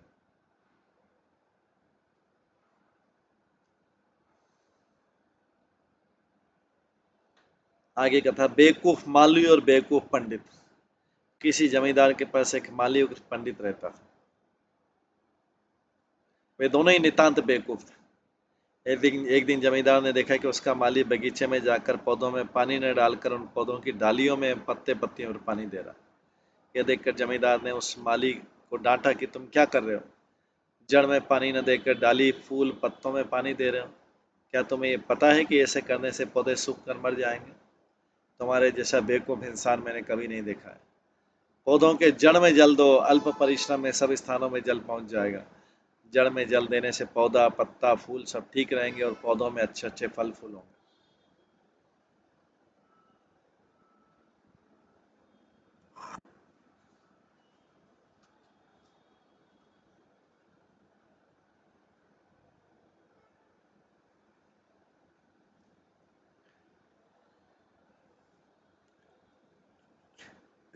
आगे कथा, बेवकूफ माली और बेवकूफ पंडित। किसी जमींदार के पास एक माली और पंडित रहता था। वे दोनों ही नितांत बेवकूफ थे। एक दिन जमींदार ने देखा कि उसका माली बगीचे में जाकर पौधों में पानी न डालकर उन पौधों की डालियों में पत्ते पत्तियों पर पानी दे रहा। यह देखकर जमींदार ने उस माली को डांटा कि तुम क्या कर रहे हो, जड़ में पानी न देकर डाली फूल पत्तों में पानी दे रहे हो। क्या तुम्हें ये पता है कि ऐसे करने से पौधे सूख कर मर जाएंगे? तुम्हारे जैसा बेवकूफ इंसान मैंने कभी नहीं देखा है। पौधों के जड़ में जल दो, अल्प परिश्रम में सब स्थानों में जल पहुंच जाएगा। जड़ में जल देने से पौधा पत्ता फूल सब ठीक रहेंगे और पौधों में अच्छे अच्छे फल फूल होंगे।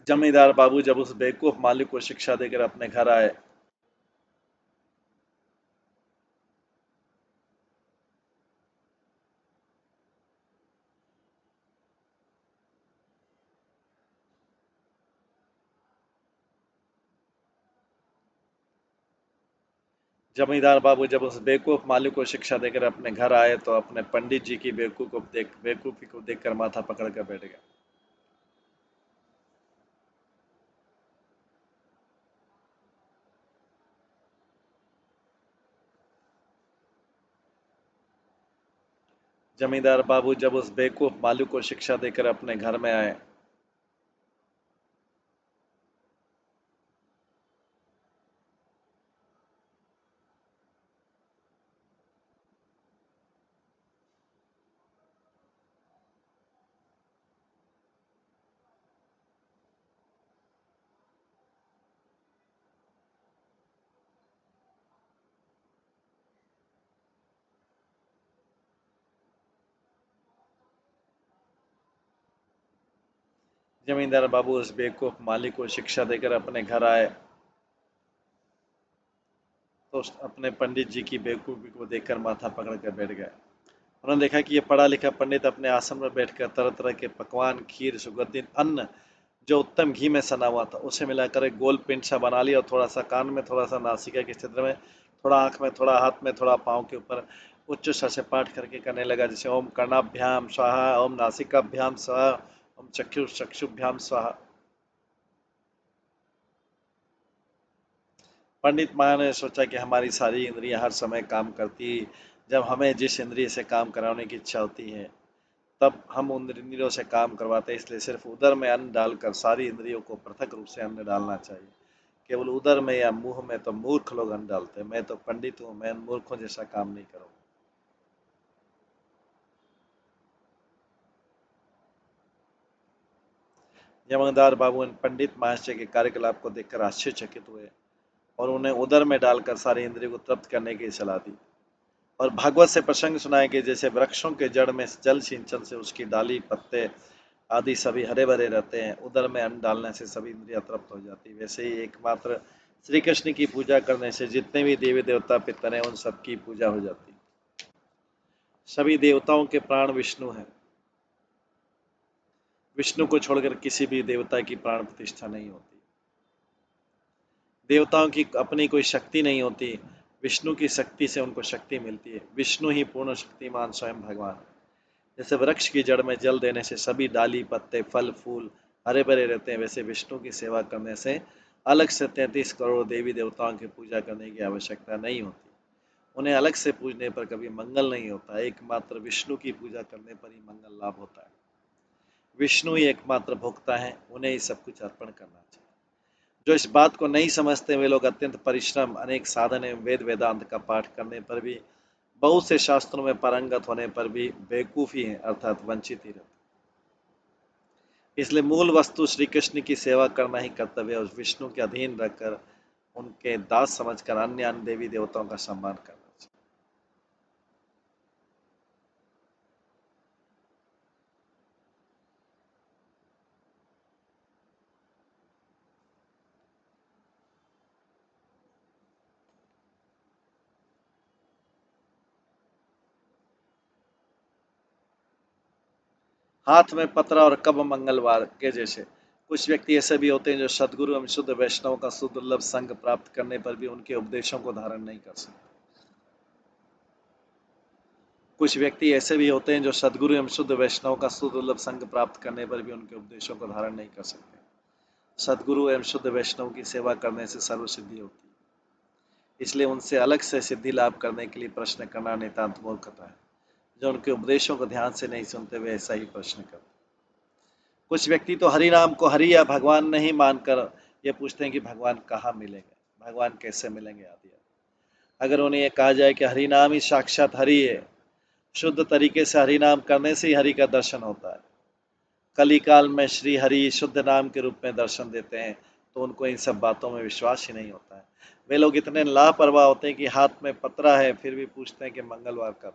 जमींदार बाबू जब उस बेवकूफ मालिक को शिक्षा देकर अपने घर आए, जमींदार बाबू जब उस बेवकूफ मालिक को शिक्षा देकर अपने घर आए तो अपने पंडित जी की बेवकूफी को देखकर माथा पकड़ कर बैठ गए। जमींदार बाबू जब उस बेवकूफ मालिक को शिक्षा देकर अपने घर में आए, जमींदार बाबू उस बेवकूफ मालिक को शिक्षा देकर अपने घर आए तो अपने पंडित जी की बेवकूफी को देखकर माथा पकड़ कर बैठ गए। उन्होंने देखा कि यह पढ़ा लिखा पंडित अपने आसन पर बैठकर तरह तरह के पकवान खीर सुगंधित अन्न जो उत्तम घी में सना हुआ था उसे मिलाकर एक गोल पिंड सा बना लिया और थोड़ा सा कान में, थोड़ा सा नासिका के छिद्र में, थोड़ा आंख में, थोड़ा हाथ में, थोड़ा पाँव के ऊपर उच्च स्वर से पाठ करके करने लगा, जैसे ओम कर्णाभ्याम स्वाहा, ओम नासिकाभ्याम स्वाहा, ओम चक्षुभ्याम स्वाहा। पंडित माया ने सोचा कि हमारी सारी इंद्रियां हर समय काम करती, जब हमें जिस इंद्रिय से काम कराने की इच्छा होती है तब हम उन इंद्रियों से काम करवाते हैं, इसलिए सिर्फ उदर में अन्न डालकर सारी इंद्रियों को पृथक रूप से अन्न डालना चाहिए। केवल उदर में या मुंह में तो मूर्ख लोग अन्न डालते हैं। मैं तो पंडित हूँ, मैं मूर्खों जैसा काम नहीं करूँगा। जमींदार बाबू इन पंडित महाशय के कार्यकलाप को देखकर आश्चर्यचकित हुए और उन्हें उदर में डालकर सारी इंद्रियों को तृप्त करने की सलाह दी और भागवत से प्रसंग सुनाए कि जैसे वृक्षों के जड़ में जल सिंचन से उसकी डाली पत्ते आदि सभी हरे भरे रहते हैं, उदर में अन्न डालने से सभी इंद्रियां तृप्त हो जाती। वैसे ही एकमात्र श्री कृष्ण की पूजा करने से जितने भी देवी देवता पितर हैं उन सबकी पूजा हो जाती। सभी देवताओं के प्राण विष्णु हैं। विष्णु को छोड़कर किसी भी देवता की प्राण प्रतिष्ठा नहीं होती। देवताओं की अपनी कोई शक्ति नहीं होती, विष्णु की शक्ति से उनको शक्ति मिलती है। विष्णु ही पूर्ण शक्तिमान स्वयं भगवान है। जैसे वृक्ष की जड़ में जल देने से सभी डाली पत्ते फल फूल हरे भरे रहते हैं, वैसे विष्णु की सेवा करने से अलग से 33 करोड़ देवी देवताओं की पूजा करने की आवश्यकता नहीं होती। उन्हें अलग से पूजने पर कभी मंगल नहीं होता, एकमात्र विष्णु की पूजा करने पर ही मंगल लाभ होता है। विष्णु ही एकमात्र भोक्ता हैं, उन्हें ही सब कुछ अर्पण करना चाहिए। जो इस बात को नहीं समझते वे लोग अत्यंत परिश्रम, अनेक साधन एवं वेद वेदांत का पाठ करने पर भी, बहुत से शास्त्रों में पारंगत होने पर भी बेवकूफी हैं, अर्थात वंचित ही रहते। इसलिए मूल वस्तु श्री कृष्ण की सेवा करना ही कर्तव्य है और विष्णु के अधीन रहकर उनके दास समझकर अन्य अन्य देवी देवताओं का सम्मान करना चाहिए। हाथ में पत्रा और कब मंगलवार के जैसे कुछ व्यक्ति ऐसे भी होते हैं जो सदगुरु एवं शुद्ध वैष्णव का सुदुर्लभ संग प्राप्त करने पर भी उनके उपदेशों को धारण नहीं कर सकते। कुछ व्यक्ति ऐसे भी होते हैं जो सदगुरु एवं शुद्ध वैष्णव का सुदुर्लभ संग प्राप्त करने पर भी उनके उपदेशों को धारण नहीं कर सकते। सदगुरु एवं शुद्ध वैष्णव की सेवा करने से सर्व सिद्धि होती है, इसलिए उनसे अलग से सिद्धि लाभ करने के लिए प्रश्न करना नितांत मूर्खता है। जो उनके उपदेशों को ध्यान से नहीं सुनते वे ऐसा ही प्रश्न करते। कुछ व्यक्ति तो हरि नाम को हरि या भगवान नहीं मानकर ये पूछते हैं कि भगवान कहाँ मिलेंगे, भगवान कैसे मिलेंगे आदि। अगर उन्हें यह कहा जाए कि हरि नाम ही साक्षात हरि है, शुद्ध तरीके से हरि नाम करने से ही हरि का दर्शन होता है, कली काल में श्री हरि शुद्ध नाम के रूप में दर्शन देते हैं, तो उनको इन सब बातों में विश्वास ही नहीं होता है। वे लोग इतने लापरवाह होते हैं कि हाथ में पत्रा है फिर भी पूछते हैं कि मंगलवार कब।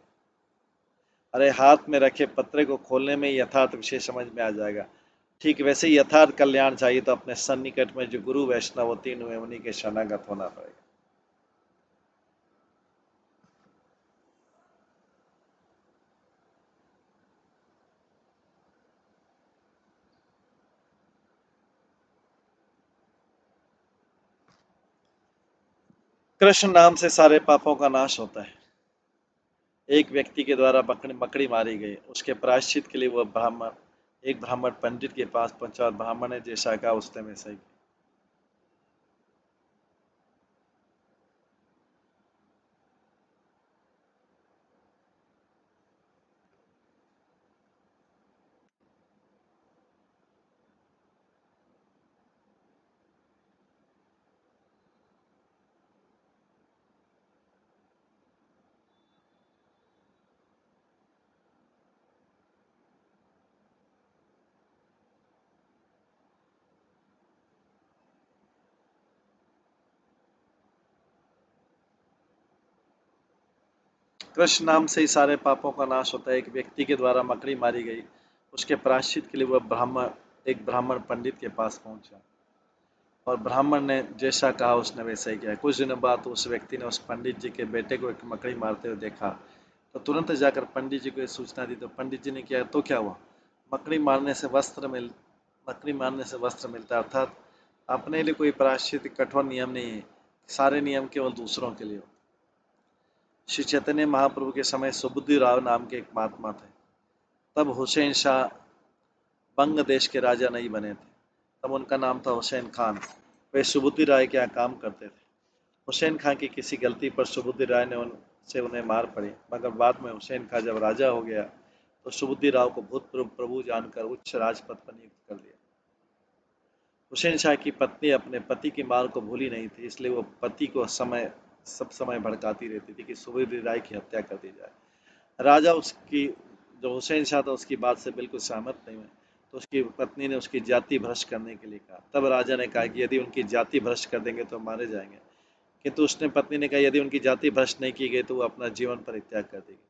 अरे हाथ में रखे पत्रे को खोलने में यथार्थ विषय समझ में आ जाएगा। ठीक वैसे ही यथार्थ कल्याण चाहिए तो अपने सन्निकट में जो गुरु वैष्णव होती है उन्हीं के शरणागत होना पड़ेगा। कृष्ण नाम से सारे पापों का नाश होता है। एक व्यक्ति के द्वारा मकड़ी मारी गई, उसके प्रायश्चित के लिए वह ब्राह्मण एक ब्राह्मण पंडित के पास पहुंचा और ब्राह्मण ने जैसा कहा उसने वैसा ही। कृष्ण नाम से ही सारे पापों का नाश होता है। एक व्यक्ति के द्वारा मकड़ी मारी गई, उसके प्रायश्चित के लिए वह एक ब्राह्मण पंडित के पास पहुंचा और ब्राह्मण ने जैसा कहा उसने वैसा ही किया। कुछ दिनों बाद उस व्यक्ति ने उस पंडित जी के बेटे को एक मकड़ी मारते हुए देखा, तो तुरंत जाकर पंडित जी को ये सूचना दी। तो पंडित जी ने किया तो क्या हुआ, मकड़ी मारने से वस्त्र मिल मकड़ी मारने से वस्त्र मिलता है, अर्थात अपने लिए कोई प्रायश्चित कठोर नियम नहीं है, सारे नियम केवल दूसरों के लिए। श्री चैतन्य महाप्रभु के समय सुबुद्धि राव नाम के एक महात्मा थे। तब हुसैन शाह बंग देश के राजा नहीं बने थे, तब उनका नाम था हुसैन खान। वे सुबुद्धि राय के यहाँ काम करते थे। हुसैन खान की किसी गलती पर सुबुद्धि राय ने उनसे उन्हें मार पड़ी, मगर बाद में हुसैन खान जब राजा हो गया तो सुबुद्धि राव को भूतपूर्व प्रभु जानकर उच्च राजपद पर नियुक्त कर दिया। हुसैन शाह की पत्नी अपने पति की मार को भूली नहीं थी, इसलिए वो पति को सब समय भड़काती रहती थी कि सुबुद्धि राय की हत्या कर दी जाए। राजा उसकी जो हुसैन शाह था उसकी बात से बिल्कुल सहमत नहीं हुए, तो उसकी पत्नी ने उसकी जाति भ्रष्ट करने के लिए कहा। तब राजा ने कहा कि यदि उनकी जाति भ्रष्ट कर देंगे तो मारे जाएंगे, किंतु उसने पत्नी ने कहा यदि उनकी जाति भ्रष्ट नहीं की गई तो वो अपना जीवन परित्याग कर देगी।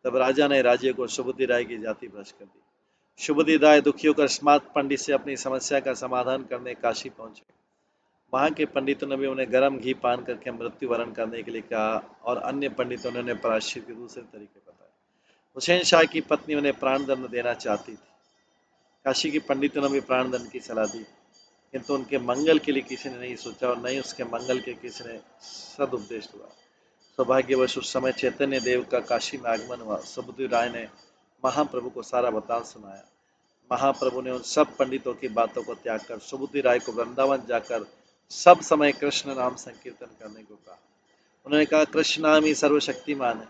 तब राजा ने राज्य को सुबुद्धि राय की जाति भ्रष्ट कर दी। सुबुद्धि राय दुखी होकर स्मार्ट पंडित से अपनी समस्या का समाधान करने काशी पहुंचे। वहां के पंडितों ने भी उन्हें गर्म घी पान करके मृत्यु वरण करने के लिए कहा और अन्य पंडितों ने उन्हें प्रायश्चित के दूसरे तरीके बताए। हुसैन शाह की पत्नी उन्हें प्राण दंड देना चाहती थी। काशी के पंडितों ने भी प्राण दंड की सलाह दी, किंतु उनके मंगल के लिए किसी ने नहीं सोचा और न ही उसके मंगल के किसी ने सदुपदेश हुआ। सौभाग्यवश उस समय चैतन्य देव का काशी में आगमन हुआ। सुबुद्धि राय ने महाप्रभु को सारा वृतांत सुनाया। महाप्रभु ने उन सब पंडितों की बातों को त्याग कर सुबुद्धि राय को वृंदावन जाकर सब समय कृष्ण नाम संकीर्तन करने को कहा। उन्होंने कहा कृष्ण नाम ही सर्वशक्तिमान है,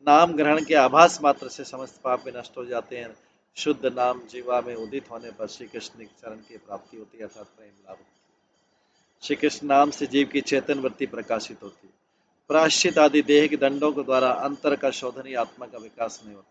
नाम ग्रहण के आभास मात्र से समस्त पाप भी नष्ट हो जाते हैं। शुद्ध नाम जीवा में उदित होने पर श्री कृष्ण के चरण की प्राप्ति होती है, अर्थात प्रेम लाभ होता है। श्री कृष्ण नाम से जीव की चेतन वृत्ति प्रकाशित होती है। प्रायश्चित आदि देह के दंडों के द्वारा अंतर का शोधन ही आत्मा का विकास नहीं होता।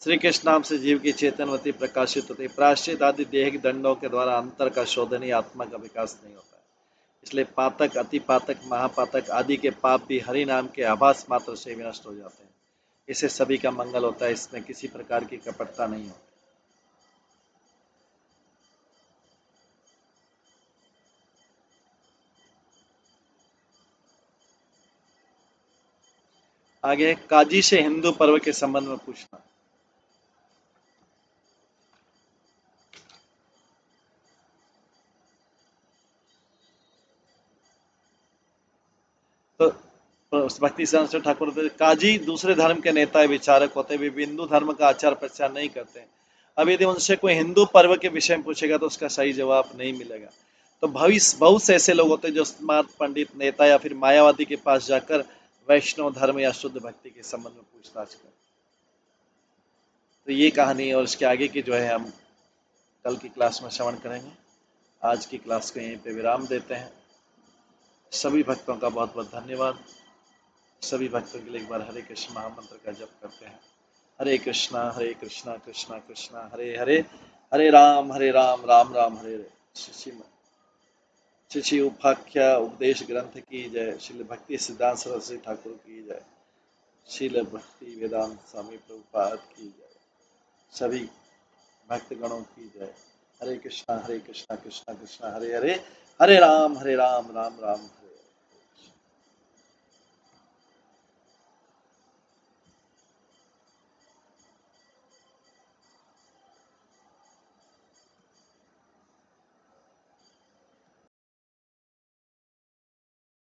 श्री कृष्ण नाम से जीव की चेतनवती प्रकाशित होती है। प्रायश्चित आदि देह के दंडों के द्वारा अंतर का शोधन ही आत्मा का विकास नहीं होता है। इसलिए पातक, अतिपातक, महापातक आदि के पाप भी हरि नाम के आभास मात्र से विनष्ट हो जाते हैं। इससे सभी का मंगल होता है। इसमें किसी प्रकार की कपटता नहीं होती। आगे काजी से हिंदू पर्व के संबंध में पूछना। तो भक्ति सिद्धांत ठाकुर काजी दूसरे धर्म के नेता विचारक होते हैं, वे हिंदू धर्म का आचार प्रचार नहीं करते। अब यदि उनसे कोई हिंदू पर्व के विषय में पूछेगा तो उसका सही जवाब नहीं मिलेगा। तो भविष्य बहुत से ऐसे लोग होते हैं जो स्मार्ट पंडित नेता या फिर मायावादी के पास जाकर वैष्णव धर्म या शुद्ध भक्ति के संबंध में पूछताछ करते। तो ये कहानी और इसके आगे की जो है हम कल की क्लास में श्रवण करेंगे। आज की क्लास को यहीं पे विराम देते हैं। सभी भक्तों का बहुत बहुत धन्यवाद। सभी भक्तों के लिए एक बार हरे कृष्ण महामंत्र का जप करते हैं। हरे कृष्णा कृष्णा कृष्णा हरे हरे, हरे राम राम राम हरे हरे। श्री उपाख्या उपदेश ग्रंथ की जय। श्री भक्ति सिद्धांत सरस्वती ठाकुर की जय। श्रील भक्ति वेदांत स्वामी प्रभुपाद की जय। सभी भक्तगणों की जय। हरे कृष्णा कृष्णा कृष्णा हरे हरे, हरे राम राम राम